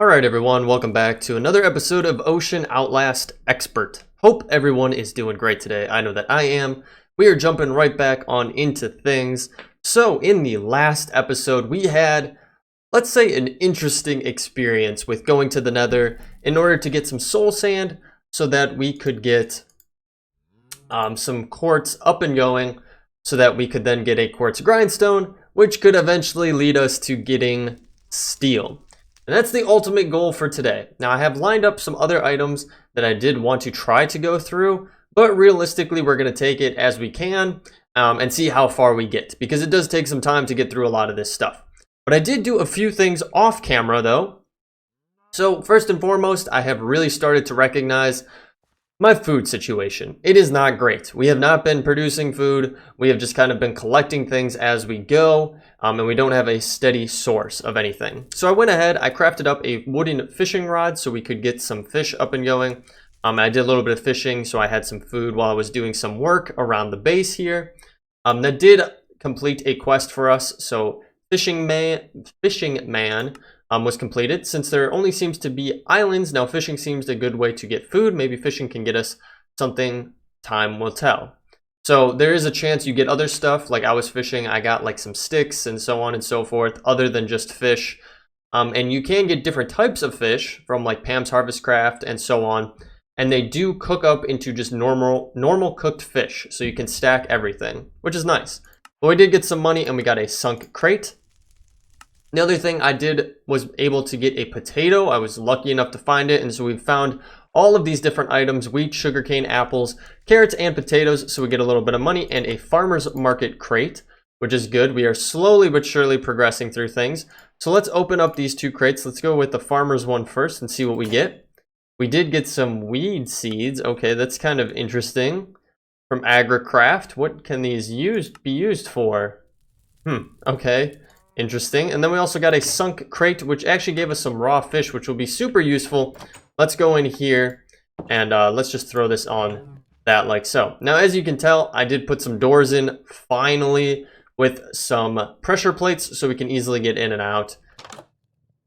Alright everyone, welcome back to another episode of Ocean Outlast Expert. Hope everyone is doing great today. I know that I am. We are jumping right back on into things. So in the last episode we had, let's say, an interesting experience with going to the Nether in order to get some soul sand so that we could get some quartz up and going so that we could then get a quartz grindstone, which could eventually lead us to getting steel. And that's the ultimate goal for today. Now I have lined up some other items that I did want to try to go through, but realistically we're going to take it as we can and see how far we get, because it does take some time to get through a lot of this stuff. But I did do a few things off camera though. So first and foremost, I have really started to recognize my food situation. It is not great. We have not been producing food. We have just kind of been collecting things as we go, and we don't have a steady source of anything. So I went ahead, I crafted up a wooden fishing rod so we could get some fish up and going. I did a little bit of fishing, so I had some food while I was doing some work around the base here. That did complete a quest for us. So fishing man was completed. Since there only seems to be islands, now fishing seems a good way to get food. Maybe fishing can get us something, time will tell. So there is a chance you get other stuff. Like I was fishing, I got like some sticks and so on and so forth, other than just fish. And you can get different types of fish from like Pam's Harvest Craft and so on. And they do cook up into just normal cooked fish. So you can stack everything, which is nice. But we did get some money and we got a sunk crate. The other thing I did was able to get a potato. I was lucky enough to find it, and so we found all of these different items: wheat, sugarcane, apples, carrots, and potatoes. So we get a little bit of money and a farmer's market crate, which is good. We are slowly but surely progressing through things. So let's open up these two crates. Let's go with the farmer's one first and see what we get. We did get some weed seeds. Okay, that's kind of interesting. From AgriCraft. What can these be used for? Okay. Interesting. And then we also got a sunk crate, which actually gave us some raw fish, which will be super useful. Let's go in here and let's just throw this on that like so. Now, as you can tell, I did put some doors in finally with some pressure plates so we can easily get in and out,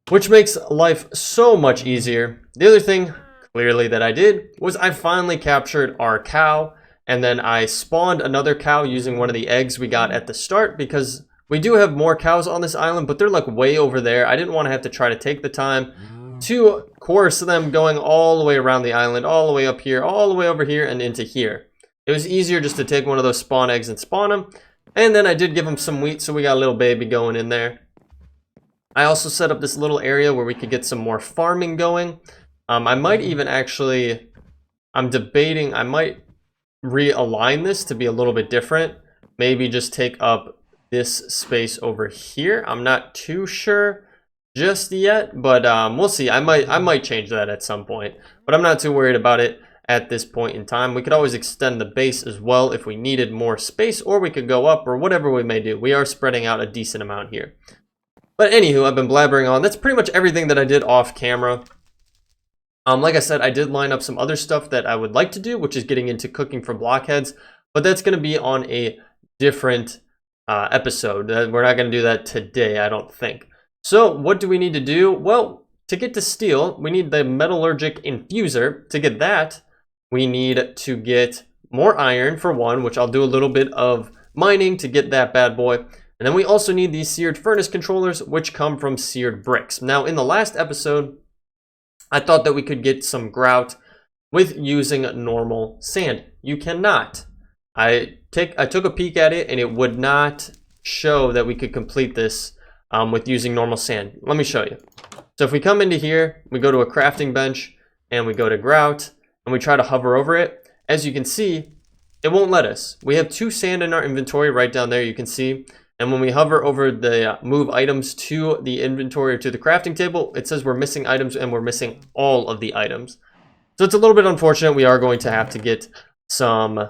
which makes life so much easier. The other thing clearly that I did was I finally captured our cow, and then I spawned another cow using one of the eggs we got at the start, because we do have more cows on this island, but they're like way over there. I didn't want to have to try to take the time to course them going all the way around the island, all the way up here, all the way over here, and into here. It was easier just to take one of those spawn eggs and spawn them. And then I did give them some wheat, so we got a little baby going in there. I also set up this little area where we could get some more farming going. I might even actually, I'm debating, I might realign this to be a little bit different. Maybe just take up this space over here. I'm not too sure just yet, but we'll see. I might change that at some point, but I'm not too worried about it at this point in time. We could always extend the base as well if we needed more space, or we could go up, or whatever we may do. We are spreading out a decent amount here. But anywho, I've been blabbering on. That's pretty much everything that I did off camera. Like I said, I did line up some other stuff that I would like to do, which is getting into cooking for blockheads, but that's going to be on a different episode. We're not going to do that today, I don't think. So what do we need to do? Well, to get to steel, we need the metallurgic infuser. To get that, we need to get more iron for one, which I'll do a little bit of mining to get that bad boy. And then we also need these seared furnace controllers, which come from seared bricks. Now, in the last episode, I thought that we could get some grout with using normal sand. You cannot. I took a peek at it, and it would not show that we could complete this with using normal sand. Let me show you. So if we come into here, we go to a crafting bench, and we go to grout, and we try to hover over it. As you can see, it won't let us. We have 2 sand in our inventory right down there, you can see. And when we hover over the move items to the inventory or to the crafting table, it says we're missing items, and we're missing all of the items. So it's a little bit unfortunate. We are going to have to get some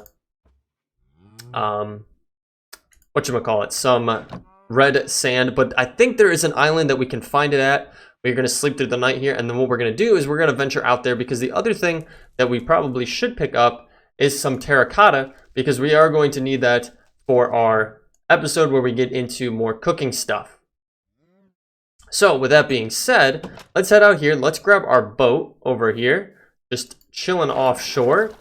some red sand, but I think there is an island that we can find it at. We're going to sleep through the night here, and then what we're going to do is we're going to venture out there, because the other thing that we probably should pick up is some terracotta, because we are going to need that for our episode where we get into more cooking stuff. So with that being said, let's head out here. Let's grab our boat over here, just chilling offshore.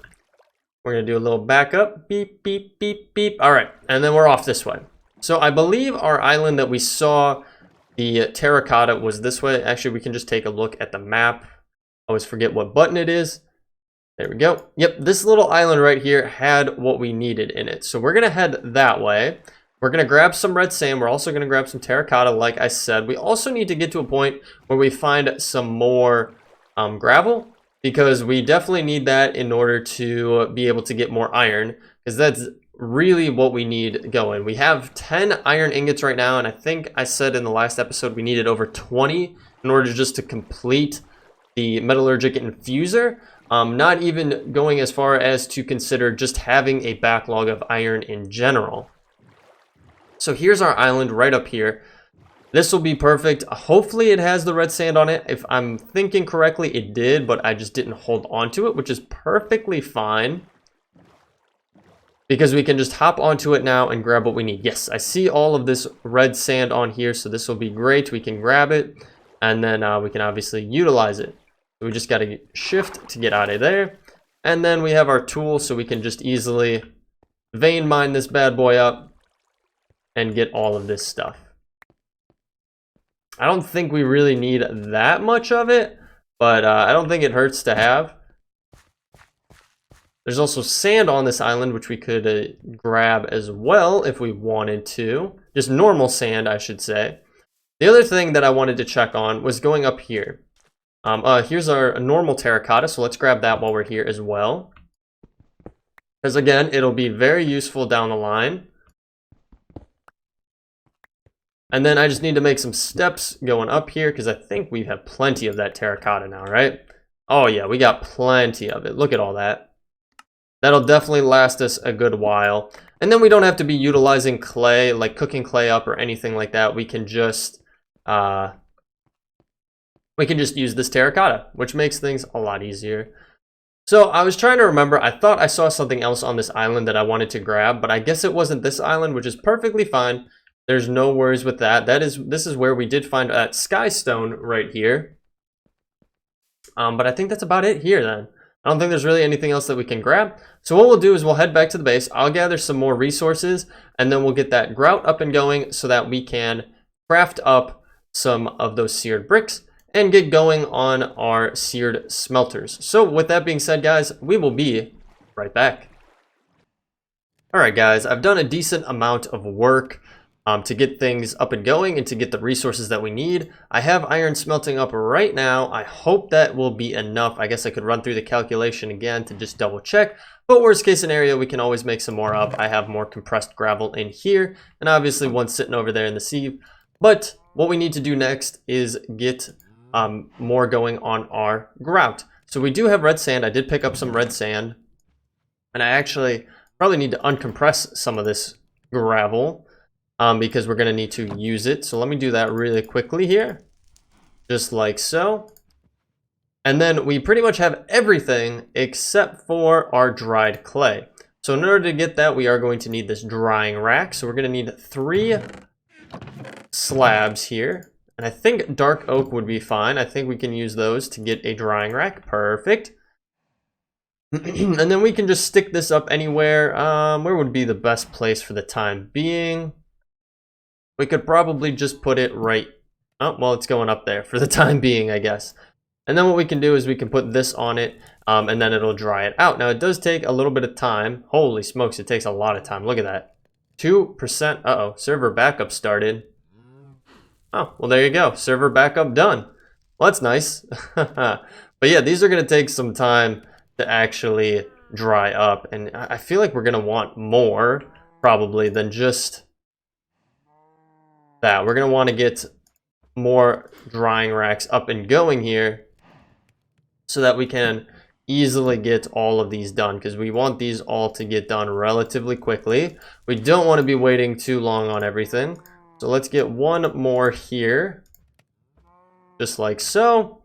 We're gonna do a little backup, beep, beep, beep, beep. All right, and then we're off this way. So I believe our island that we saw, the terracotta, was this way. Actually, we can just take a look at the map. I always forget what button it is. There we go. Yep, this little island right here had what we needed in it. So we're gonna head that way. We're gonna grab some red sand. We're also gonna grab some terracotta, like I said. We also need to get to a point where we find some more gravel, because we definitely need that in order to be able to get more iron, because that's really what we need going. We have 10 iron ingots right now, and I think I said in the last episode we needed over 20 in order just to complete the metallurgic infuser. Not even going as far as to consider just having a backlog of iron in general. So here's our island right up here. This will be perfect. Hopefully it has the red sand on it. If I'm thinking correctly, it did, but I just didn't hold on to it, which is perfectly fine, because we can just hop onto it now and grab what we need. Yes, I see all of this red sand on here, so this will be great. We can grab it, and then we can obviously utilize it. So we just got to shift to get out of there. And then we have our tool, so we can just easily vein mine this bad boy up and get all of this stuff. I don't think we really need that much of it, but I don't think it hurts to have. There's also sand on this island, which we could grab as well if we wanted to. Just normal sand, I should say. The other thing that I wanted to check on was going up here. Here's our normal terracotta, so let's grab that while we're here as well. Because again, it'll be very useful down the line. And then I just need to make some steps going up here, because I think we have plenty of that terracotta now, right? Oh yeah, we got plenty of it. Look at all that. That'll definitely last us a good while. And then we don't have to be utilizing clay, like cooking clay up or anything like that. We can just use this terracotta, which makes things a lot easier. So I was trying to remember, I thought I saw something else on this island that I wanted to grab, but I guess it wasn't this island, which is perfectly fine. There's no worries with that. This is where we did find that skystone right here. But I think that's about it here then. I don't think there's really anything else that we can grab. So what we'll do is we'll head back to the base. I'll gather some more resources, and then we'll get that grout up and going so that we can craft up some of those seared bricks and get going on our seared smelters. So with that being said, guys, we will be right back. All right, guys, I've done a decent amount of work to get things up and going and to get the resources that we need. I have iron smelting up right now. I hope that will be enough. I guess I could run through the calculation again to just double check, but worst case scenario, we can always make some more up. I have more compressed gravel in here, and obviously one sitting over there in the sieve. But what we need to do next is get more going on our grout. So we do have red sand. I did pick up some red sand, and I actually probably need to uncompress some of this gravel, because we're going to need to use it. So let me do that really quickly here, just like so. And then we pretty much have everything except for our dried clay. So in order to get that, we are going to need this drying rack. So we're going to need 3 slabs here. And I think dark oak would be fine. I think we can use those to get a drying rack. Perfect. And then we can just stick this up anywhere. Where would be the best place for the time being? We could probably just put it right, oh, well, it's going up there for the time being, I guess. And then what we can do is we can put this on it, and then it'll dry it out. Now, it does take a little bit of time. Holy smokes, it takes a lot of time. Look at that. 2%, uh-oh, server backup started. Oh, well, there you go. Server backup done. Well, that's nice. But yeah, these are going to take some time to actually dry up. And I feel like we're going to want more, probably, than just that. We're going to want to get more drying racks up and going here so that we can easily get all of these done, because we want these all to get done relatively quickly. We don't want to be waiting too long on everything. So let's get one more here, just like so.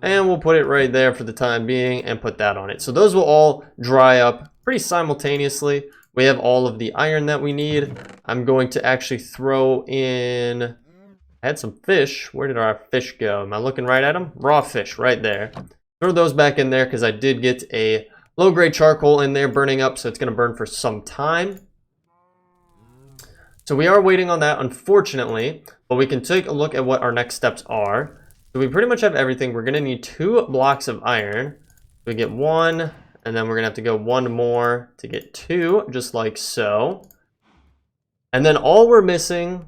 And we'll put it right there for the time being and put that on it. So those will all dry up pretty simultaneously. We have all of the iron that we need. I'm going to actually throw in I had some fish. Where did our fish go? Am I looking right at them? Raw fish right there. Throw those back in there because I did get a low-grade charcoal in there burning up, so it's going to burn for some time. So we are waiting on that, unfortunately, but we can take a look at what our next steps are. So we pretty much have everything. We're going to need 2 blocks of iron. We get 1, and then we're going to have to go 1 more to get 2, just like so. And then all we're missing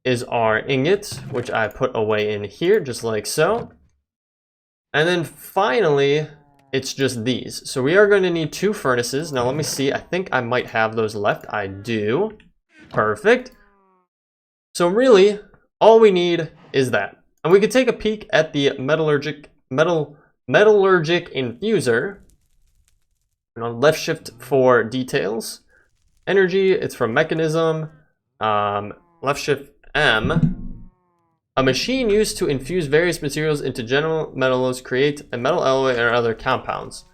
is our ingot, which I put away in here, just like so. And then finally, it's just these. So we are going to need 2 furnaces. Now let me see. I think I might have those left. I do. Perfect. So really, all we need is that. And we could take a peek at the metallurgic infuser. And on left shift for details. Energy, it's from mechanism. Left shift M. A machine used to infuse various materials into general metals, create a metal alloy or other compounds.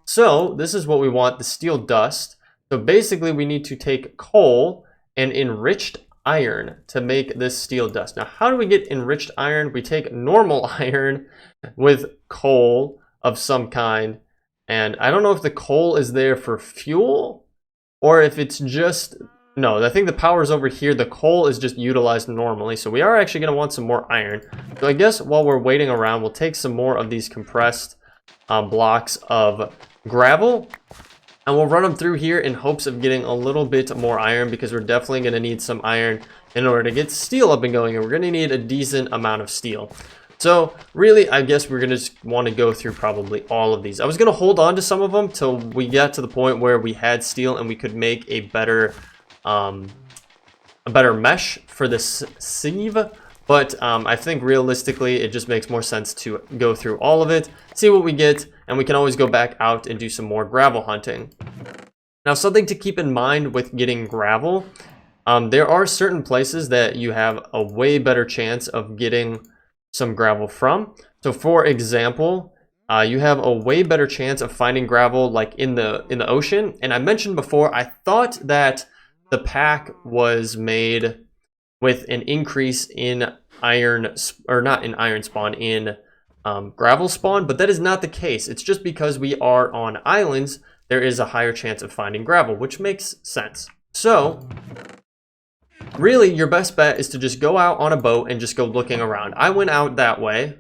So this is what we want, the steel dust. So basically we need to take coal and enriched iron to make this steel dust. Now, how do we get enriched iron? We take normal iron with coal of some kind. And I don't know if the coal is there for fuel or if it's just... No, I think the power is over here. The coal is just utilized normally. So we are actually going to want some more iron. So I guess while we're waiting around, we'll take some more of these compressed blocks of gravel. And we'll run them through here in hopes of getting a little bit more iron, because we're definitely going to need some iron in order to get steel up and going. And we're going to need a decent amount of steel. So really, I guess we're going to just want to go through probably all of these. I was going to hold on to some of them till we got to the point where we had steel and we could make a better mesh for this sieve. But I think realistically, it just makes more sense to go through all of it, see what we get, and we can always go back out and do some more gravel hunting. Now, something to keep in mind with getting gravel, there are certain places that you have a way better chance of getting some gravel from. So for example, you have a way better chance of finding gravel like in the ocean. And I mentioned before, I thought that the pack was made with an increase in iron, or not in iron spawn, in gravel spawn, but that is not the case. It's just because we are on islands, there is a higher chance of finding gravel, which makes sense. So really, your best bet is to just go out on a boat and just go looking around. I went out that way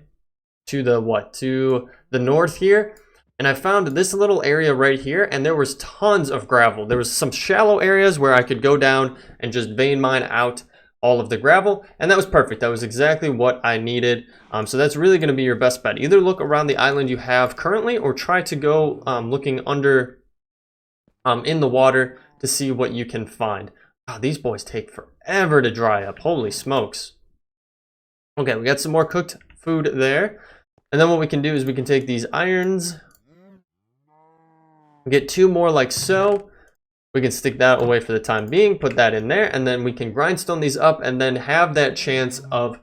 to the north here, and I found this little area right here, and there was tons of gravel. There was some shallow areas where I could go down and just vein mine out all of the gravel, and that was perfect. That was exactly what I needed. So that's really going to be your best bet. Either look around the island you have currently, or try to go looking under in the water to see what you can find. Wow, these boys take forever to dry up. Holy smokes. Okay, we got some more cooked food there. And then what we can do is we can take these irons, get 2 more like so. We can stick that away for the time being, put that in there, and then we can grindstone these up and then have that chance of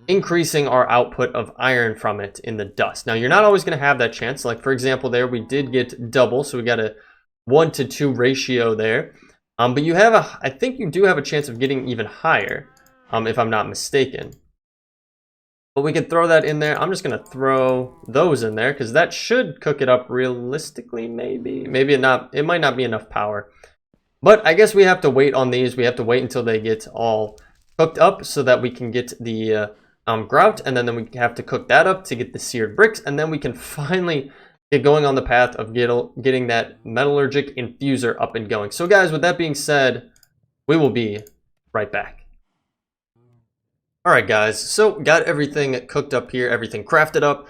increasing our output of iron from it in the dust. Now, you're not always going to have that chance. Like, for example, there we did get double, so we got a 1-to-2 ratio there. But you have I think you do have a chance of getting even higher, if I'm not mistaken. But we can throw that in there. I'm just going to throw those in there because that should cook it up realistically, maybe. Maybe it might not be enough power. But I guess we have to wait on these. We have to wait until they get all cooked up so that we can get the grout. And then we have to cook that up to get the seared bricks. And then we can finally get going on the path of getting that metallurgic infuser up and going. So guys, with that being said, we will be right back. Alright guys, so got everything cooked up here, everything crafted up.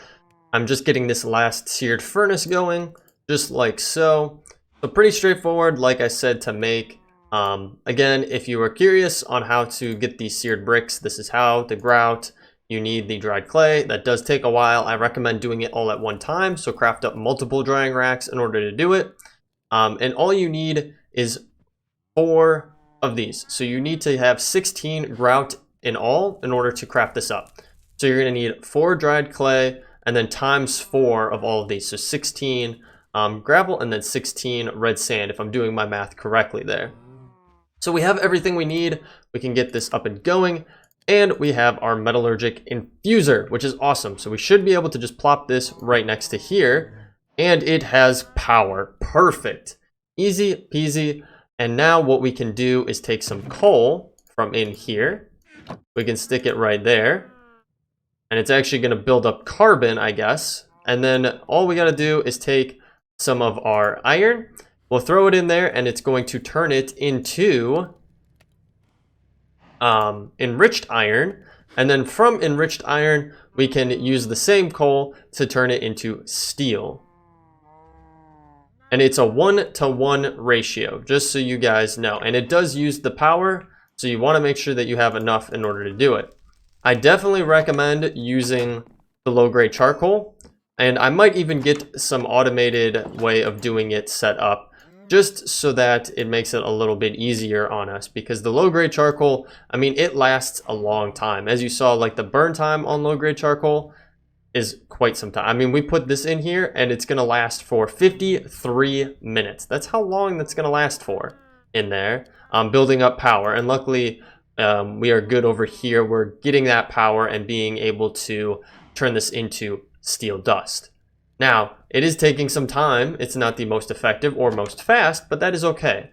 I'm just getting this last seared furnace going, just like so. So pretty straightforward, like I said, to make. Again, if you are curious on how to get these seared bricks, this is how. The grout, you need the dried clay. That does take a while. I recommend doing it all at one time, so craft up multiple drying racks in order to do it. And all you need is 4 of these. So you need to have 16 grout in all in order to craft this up. So you're going to need 4 dried clay and then times 4 of all of these. So 16 gravel and then 16 red sand, if I'm doing my math correctly there. So we have everything we need. We can get this up and going. And we have our metallurgic infuser, which is awesome. So we should be able to just plop this right next to here. And it has power. Perfect. Easy peasy. And now what we can do is take some coal from in here. We can stick it right there. And it's actually going to build up carbon, I guess. And then all we got to do is take some of our iron. We'll throw it in there, and it's going to turn it into enriched iron. And then from enriched iron, we can use the same coal to turn it into steel. And it's a 1-to-1 ratio, just so you guys know. And it does use the power, so you want to make sure that you have enough in order to do it. I definitely recommend using the low-grade charcoal, and I might even get some automated way of doing it set up, just so that it makes it a little bit easier on us, because the low-grade charcoal, I mean, it lasts a long time. As you saw, like the burn time on low-grade charcoal is quite some time. I mean, we put this in here and it's gonna last for 53 minutes. That's how long that's gonna last for in there, building up power. And luckily, we are good over here. We're getting that power and being able to turn this into steel dust. Now, it is taking some time. It's not the most effective or most fast, but that is okay.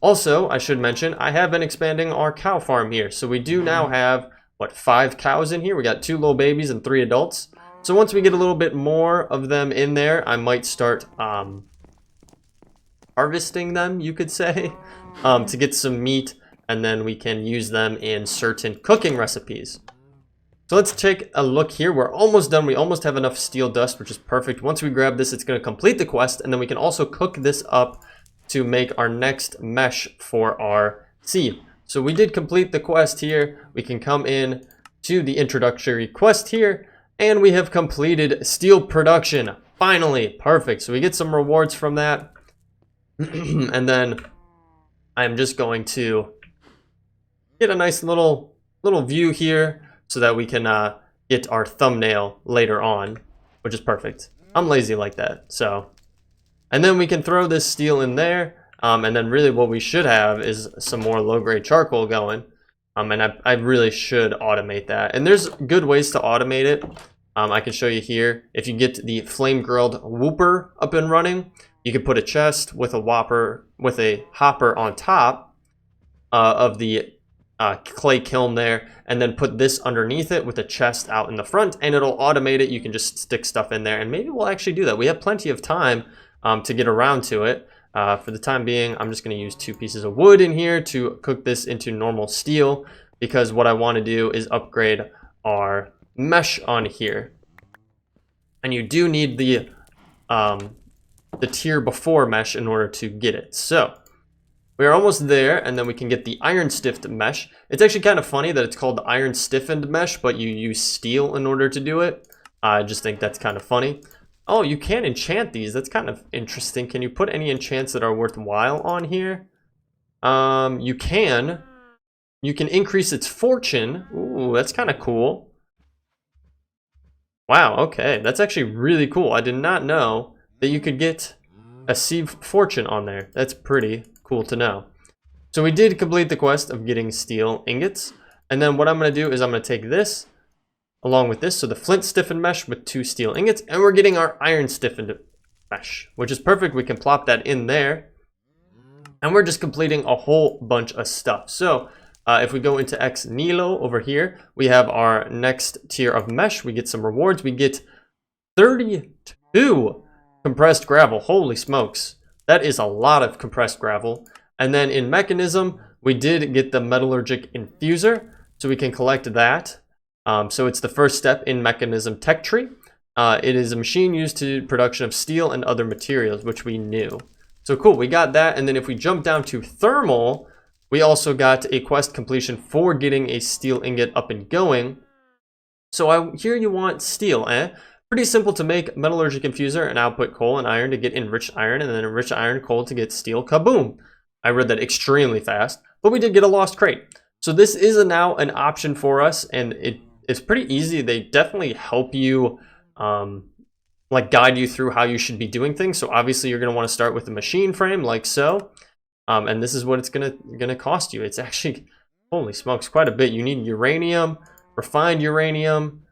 Also, I should mention, I have been expanding our cow farm here. So we do now have, what, 5 cows in here? We got 2 little babies and 3 adults. So once we get a little bit more of them in there, I might start harvesting them, you could say, to get some meat, and then we can use them in certain cooking recipes. So let's take a look here. We're almost done. We almost have enough steel dust, which is perfect. Once we grab this, it's going to complete the quest, and then we can also cook this up to make our next mesh for our seed. So we did complete the quest here. We can come in to the introductory quest here, and we have completed steel production. Finally, perfect. So we get some rewards from that. And then I'm just going to get a nice little view here so that we can get our thumbnail later on, which is perfect. I'm lazy like that, so. And then we can throw this steel in there, and then really what we should have is some more low-grade charcoal going. And I really should automate that. And there's good ways to automate it. I can show you here. If you get the flame grilled whooper up and running, you can put a chest with a hopper on top of the clay kiln there, and then put this underneath it with a chest out in the front, and it'll automate it. You can just stick stuff in there, and maybe we'll actually do that. We have plenty of time to get around to it. For the time being, I'm just going to use 2 pieces of wood in here to cook this into normal steel, because what I want to do is upgrade our mesh on here. And you do need the tier before mesh in order to get it. So we are almost there, and then we can get the iron stiffed mesh. It's actually kind of funny that it's called the iron stiffened mesh, but you use steel in order to do it. I just think that's kind of funny. Oh, you can enchant these. That's kind of interesting. Can you put any enchants that are worthwhile on here? You can. You can increase its fortune. Ooh, that's kind of cool. Wow, okay. That's actually really cool. I did not know that you could get a seed fortune on there. That's pretty cool to know. So we did complete the quest of getting steel ingots. And then what I'm going to do is I'm going to take this along with this. So the flint stiffened mesh with 2 steel ingots. And we're getting our iron stiffened mesh, which is perfect. We can plop that in there. And we're just completing a whole bunch of stuff. So if we go into Ex Nihilo over here, we have our next tier of mesh. We get some rewards. We get 32 compressed gravel. Holy smokes. That is a lot of compressed gravel. And then in mechanism, we did get the metallurgic infuser, so we can collect that. So it's the first step in mechanism tech tree. It is a machine used to production of steel and other materials, which we knew. So cool, we got that. And then if we jump down to thermal, we also got a quest completion for getting a steel ingot up and going. So here you want steel, eh? Pretty simple to make. Metallurgic infuser and output coal and iron to get enriched iron, and then enriched iron coal to get steel. Kaboom! I read that extremely fast, but we did get a lost crate. So this is now an option for us, and it's pretty easy. They definitely help you, like guide you through how you should be doing things. So obviously you're going to want to start with the machine frame like so. And this is what it's gonna cost you. It's actually Holy smokes, quite a bit. You need uranium, refined uranium.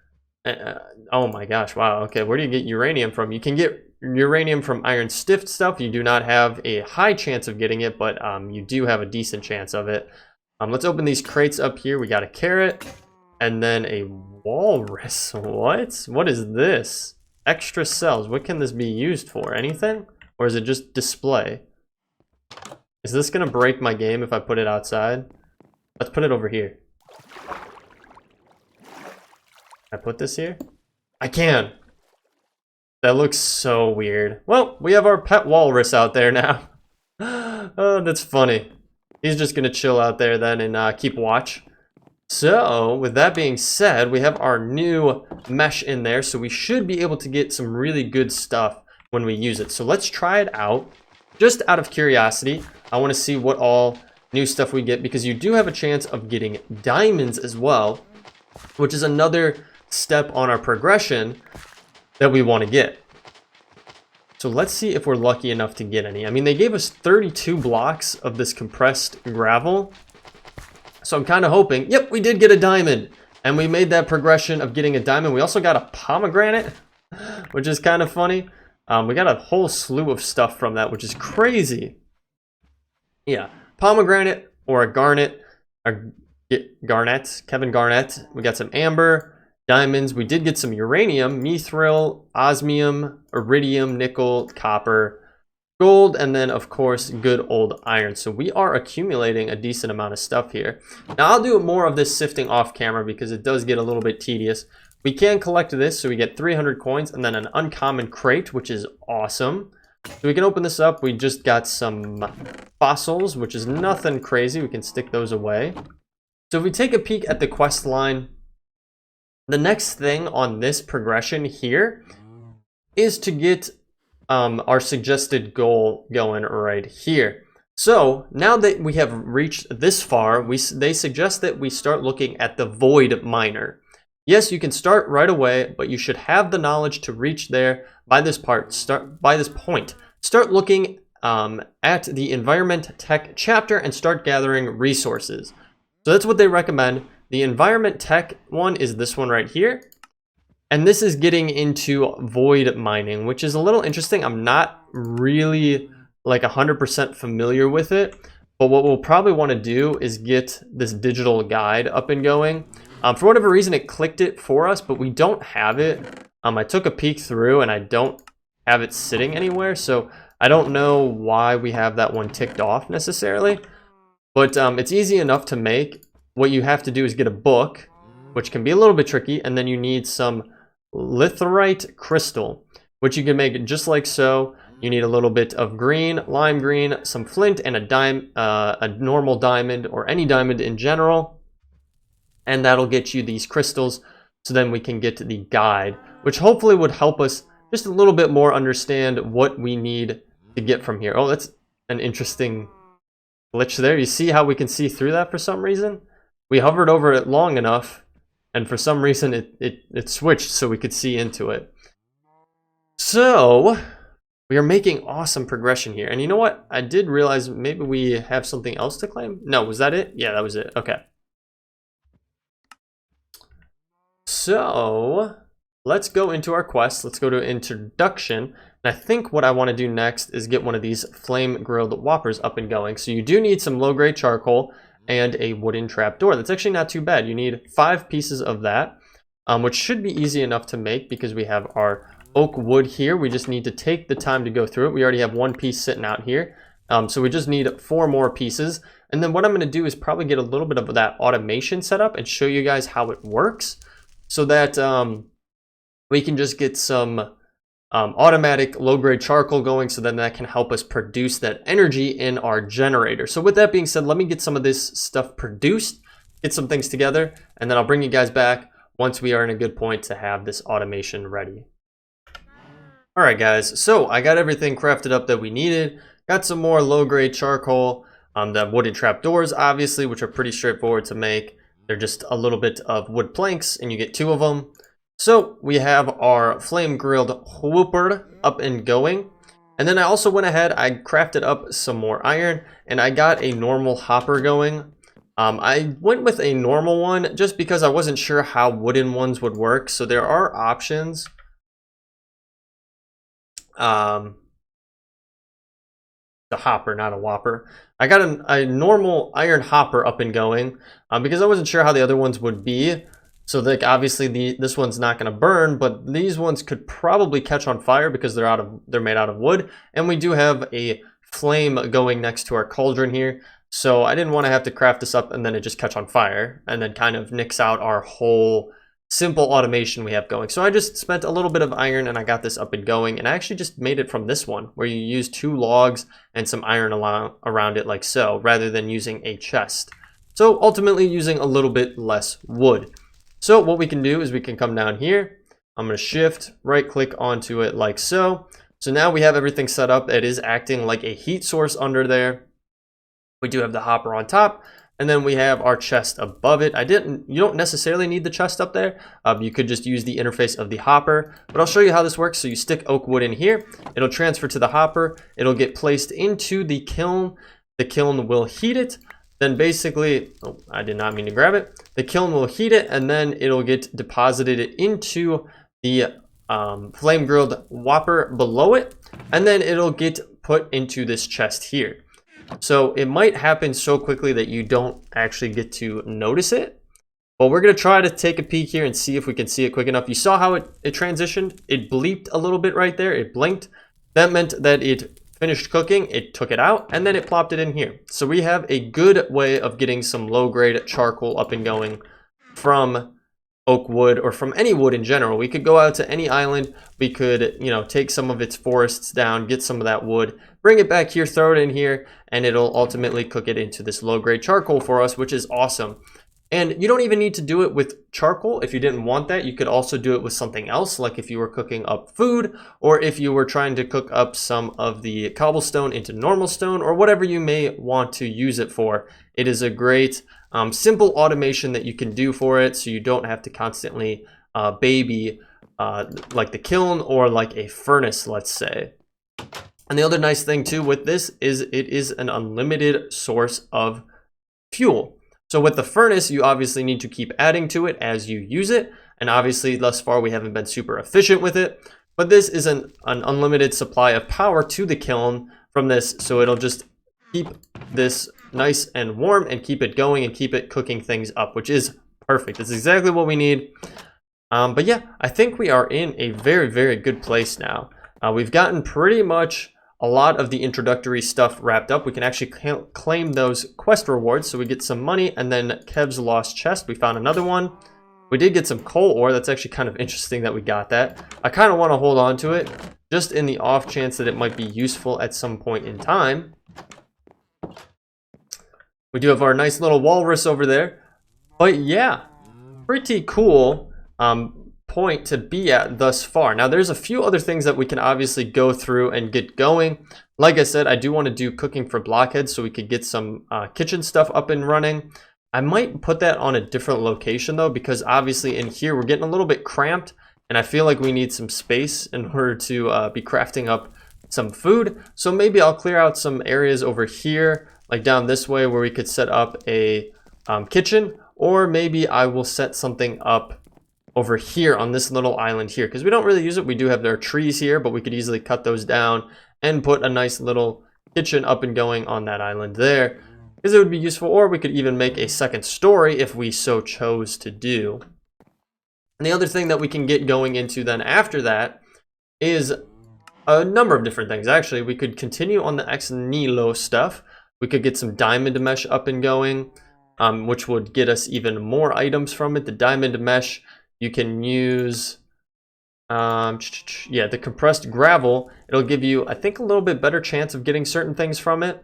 Oh my gosh, wow. Okay, where do you get uranium from? You can get uranium from iron stiff stuff. You do not have a high chance of getting it, but you do have a decent chance of it. Let's open these crates up here. We got a carrot and then a walrus. What is this? Extra cells. What can this be used for? Anything? Or is it just display? Is this gonna break my game if I put it outside? Let's put it over here. I put this here? I can! That looks so weird. Well, we have our pet walrus out there now. Oh, that's funny. He's just gonna chill out there then and keep watch. So, with that being said, we have our new mesh in there, so we should be able to get some really good stuff when we use it. So let's try it out. Just out of curiosity, I want to see what all new stuff we get, because you do have a chance of getting diamonds as well, which is another step on our progression that we want to get. So let's see if we're lucky enough to get any. I mean, they gave us 32 blocks of this compressed gravel. So I'm kind of hoping, yep, we did get a diamond. And we made that progression of getting a diamond. We also got a pomegranate, which is kind of funny. We got a whole slew of stuff from that, which is crazy. Yeah, pomegranate or a garnet, or garnet, Kevin Garnett. We got some amber, diamonds. We did get some uranium, mithril, osmium, iridium, nickel, copper, gold, and then of course good old iron. So we are accumulating a decent amount of stuff here. Now I'll do more of this sifting off camera because it does get a little bit tedious. We can collect this, so we get 300 coins and then an uncommon crate, which is awesome. So we can open this up. We just got some fossils, which is nothing crazy. We can stick those away. So if we take a peek at the quest line, the next thing on this progression here is to get our suggested goal going right here. So now that we have reached this far, they suggest that we start looking at the void miner. Yes, you can start right away, but you should have the knowledge to reach there by this point. Start looking at the environment tech chapter and start gathering resources. So that's what they recommend. The environment tech one is this one right here. And this is getting into void mining, which is a little interesting. I'm not really like 100% familiar with it, but what we'll probably want to do is get this digital guide up and going. For whatever reason, it clicked it for us, but we don't have it. I took a peek through and I don't have it sitting anywhere, so I don't know why we have that one ticked off necessarily. But it's easy enough to make. What you have to do is get a book, which can be a little bit tricky, and then you need some litherite crystal, which you can make just like so. You need a little bit of green, lime green, some flint, and a normal diamond, or any diamond in general. And that'll get you these crystals, so then we can get to the guide, which hopefully would help us just a little bit more understand what we need to get from here. Oh, that's an interesting glitch there. You see how we can see through that for some reason? We hovered over it long enough, and for some reason it switched so we could see into it. So we are making awesome progression here. And you know what? I did realize maybe we have something else to claim. No, was that it? Yeah, that was it. Okay. So let's go into our quest. Let's go to introduction. And I think what I want to do next is get one of these flame grilled whoppers up and going. So you do need some low grade charcoal and a wooden trapdoor. That's actually not too bad. You need 5 pieces of that, which should be easy enough to make because we have our oak wood here. We just need to take the time to go through it. We already have 1 piece sitting out here. So we just need 4 more pieces. And then what I'm going to do is probably get a little bit of that automation set up and show you guys how it works, so that we can just get some automatic low-grade charcoal going, so then that can help us produce that energy in our generator. So with that being said, let me get some of this stuff produced, get some things together, and then I'll bring you guys back once we are in a good point to have this automation ready. Alright guys, so I got everything crafted up that we needed. Got some more low-grade charcoal, the wooden trapdoors obviously, which are pretty straightforward to make. They're just a little bit of wood planks, and you get 2 of them. So we have our flame grilled whooper up and going. And then I also went ahead, I crafted up some more iron, and I got a normal hopper going. I went with a normal one just because I wasn't sure how wooden ones would work. So there are options. The hopper, not a whopper. I got a normal iron hopper up and going because I wasn't sure how the other ones would be. So like obviously this one's not going to burn, but these ones could probably catch on fire because they're made out of wood, and we do have a flame going next to our cauldron here. So I didn't want to have to craft this up and then it just catch on fire and then kind of nix out our whole simple automation we have going. So I just spent a little bit of iron and I got this up and going, and I actually just made it from this one where you use 2 logs and some iron around it like so, rather than using a chest. So ultimately using a little bit less wood. So what we can do is we can come down here. I'm going to shift right click onto it like so. So now we have everything set up. It is acting like a heat source under there. We do have the hopper on top, and then we have our chest above it. You don't necessarily need the chest up there. You could just use the interface of the hopper, but I'll show you how this works. So you stick oak wood in here, it'll transfer to the hopper, it'll get placed into the kiln will heat it. Then basically, oh, I did not mean to grab it. The kiln will heat it, and then it'll get deposited into the flame grilled whopper below it, and then it'll get put into this chest here. So it might happen so quickly that you don't actually get to notice it. But we're going to try to take a peek here and see if we can see it quick enough. You saw how it transitioned? It bleeped a little bit right there. It blinked. That meant that it finished cooking. It took it out, and then it plopped it in here. So we have a good way of getting some low-grade charcoal up and going from oak wood, or from any wood in general. We could go out to any island. We could, take some of its forests down, get some of that wood, bring it back here, throw it in here, and it'll ultimately cook it into this low-grade charcoal for us, which is awesome. And you don't even need to do it with charcoal. If you didn't want that, you could also do it with something else, like if you were cooking up food, or if you were trying to cook up some of the cobblestone into normal stone, or whatever you may want to use it for. It is a great simple automation that you can do for it, so you don't have to constantly baby like the kiln or like a furnace, let's say. And the other nice thing too with this is it is an unlimited source of fuel. So with the furnace, you obviously need to keep adding to it as you use it, and obviously thus far we haven't been super efficient with it, but this is an unlimited supply of power to the kiln from this, so it'll just keep this nice and warm and keep it going and keep it cooking things up, which is perfect. It's exactly what we need. But yeah, I think we are in a very, very good place now. We've gotten pretty much a lot of the introductory stuff wrapped up. We can actually claim those quest rewards, so we get some money, and then Kev's lost chest, we found another one. We did get some coal ore. That's actually kind of interesting that we got that. I kind of want to hold on to it just in the off chance that it might be useful at some point in time. We do have our nice little walrus over there. But yeah, pretty cool point to be at thus far. Now there's a few other things that we can obviously go through and get going. Like I said, I do want to do cooking for blockheads so we could get some kitchen stuff up and running. I might put that on a different location though, because obviously in here we're getting a little bit cramped, and I feel like we need some space in order to be crafting up some food. So maybe I'll clear out some areas over here, like down this way, where we could set up a kitchen, or maybe I will set something up over here on this little island here, because we don't really use it. We do have our trees here, but we could easily cut those down and put a nice little kitchen up and going on that island there, because it would be useful. Or we could even make a second story if we so chose to do. And the other thing that we can get going into then after that is a number of different things. Actually, we could continue on the ex nihilo stuff. We could get some diamond mesh up and going, which would get us even more items from it. The diamond mesh, you can use, the compressed gravel. It'll give you, I think, a little bit better chance of getting certain things from it.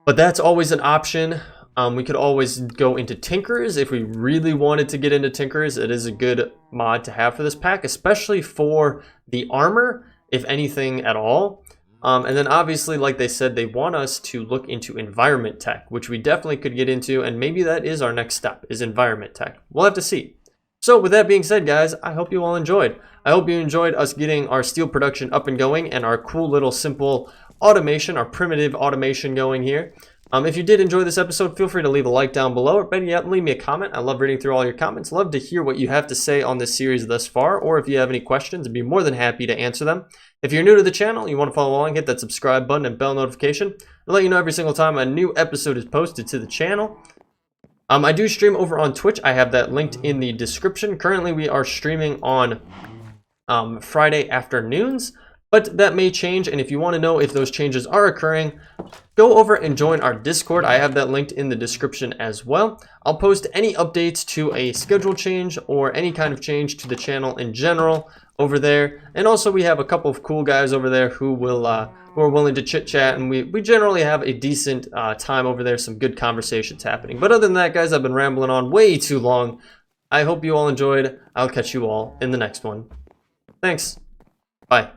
But that's always an option. We could always go into tinkers if we really wanted to get into tinkers. It is a good mod to have for this pack, especially for the armor, if anything at all. And then obviously, like they said, they want us to look into environment tech, which we definitely could get into, and maybe that is our next step, is environment tech. We'll have to see. So with that being said, guys, I hope you all enjoyed. I hope you enjoyed us getting our steel production up and going and our cool little simple automation, our primitive automation going here. If you did enjoy this episode, feel free to leave a like down below, or better yet, leave me a comment. I love reading through all your comments. Love to hear what you have to say on this series thus far, or if you have any questions, I'd be more than happy to answer them. If you're new to the channel, you want to follow along, hit that subscribe button and bell notification. I'll let you know every single time a new episode is posted to the channel. I do stream over on Twitch. I have that linked in the description. Currently, we are streaming on Friday afternoons, but that may change, and if you want to know if those changes are occurring, go over and join our Discord. I have that linked in the description as well. I'll post any updates to a schedule change or any kind of change to the channel in general over there. And also we have a couple of cool guys over there who are willing to chit chat, and we generally have a decent time over there, some good conversations happening. But other than that, guys, I've been rambling on way too long. I hope you all enjoyed. I'll catch you all in the next one. Thanks. Bye.